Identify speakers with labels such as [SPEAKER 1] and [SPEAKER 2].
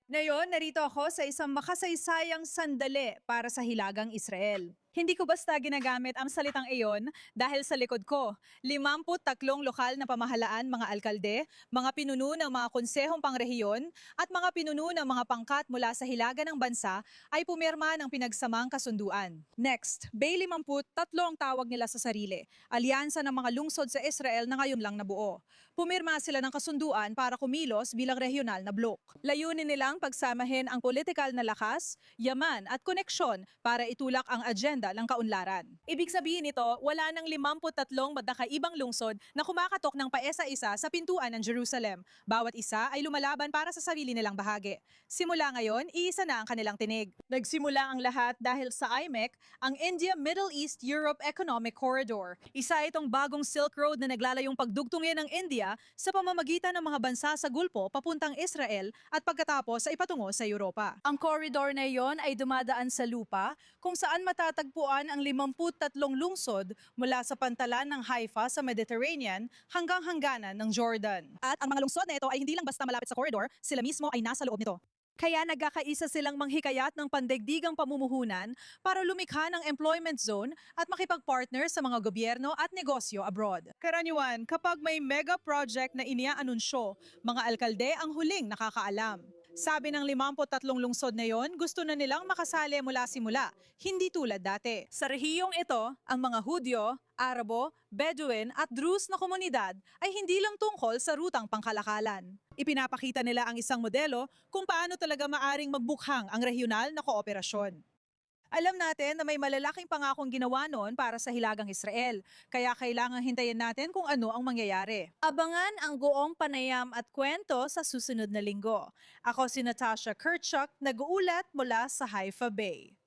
[SPEAKER 1] Ngayon, narito ako sa isang makasaysayang sandali para sa Hilagang Israel. Hindi ko basta ginagamit ang salitang iyon dahil sa likod ko, 53 lokal na pamahalaan, mga alkalde, mga pinuno ng mga konsehong pangrehiyon at mga pinuno ng mga pangkat mula sa hilaga ng bansa ay pumirma ng pinagsamang kasunduan. Next, Bay 53 ang tawag nila sa sarili, alyansa ng mga lungsod sa Israel na ngayon lang nabuo. Pumirma sila ng kasunduan para kumilos bilang regional na blok. Layunin nilang pagsamahin ang politikal na lakas, yaman at koneksyon para itulak ang agenda ng kaunlaran. Ibig sabihin nito, wala nang 53 magkakaibang lungsod na kumakatok ng paesa-isa sa pintuan ng Jerusalem. Bawat isa ay lumalaban para sa sarili nilang bahagi. Simula ngayon, iisa na ang kanilang tinig. Nagsimula ang lahat dahil sa IMEC, ang India Middle East Europe Economic Corridor. Isa itong bagong Silk Road na naglalayong pagdugtungin ng India sa pamamagitan ng mga bansa sa Gulpo papuntang Israel at pagkatapos ay patungo sa Europa. Ang corridor na iyon ay dumadaan sa lupa kung saan matatagpuan ang 53 lungsod mula sa pantalan ng Haifa sa Mediterranean hanggang hangganan ng Jordan. At ang mga lungsod na ito ay hindi lang basta malapit sa corridor, sila mismo ay nasa loob nito. Kaya nagkakaisa silang manghikayat ng pandaigdigang pamumuhunan para lumikha ng employment zone at makipag-partner sa mga gobyerno at negosyo abroad. Karaniwan, kapag may mega project na iniaanunsyo, mga alkalde ang huling nakakaalam. Sabi ng 53 lungsod na yon, gusto na nilang makasali mula simula, hindi tulad dati. Sa rehiyong ito, ang mga Hudyo, Arabo, Bedouin at Druze na komunidad ay hindi lang tungkol sa rutang pangkalakalan. Ipinapakita nila ang isang modelo kung paano talaga maaring magbukhang ang regional na kooperasyon. Alam natin na may malalaking pangakong ginawa noon para sa Hilagang Israel, kaya kailangan hintayin natin kung ano ang mangyayari. Abangan ang buong panayam at kwento sa susunod na linggo. Ako si Natasha Kirchhoff, nag-uulat mula sa Haifa Bay.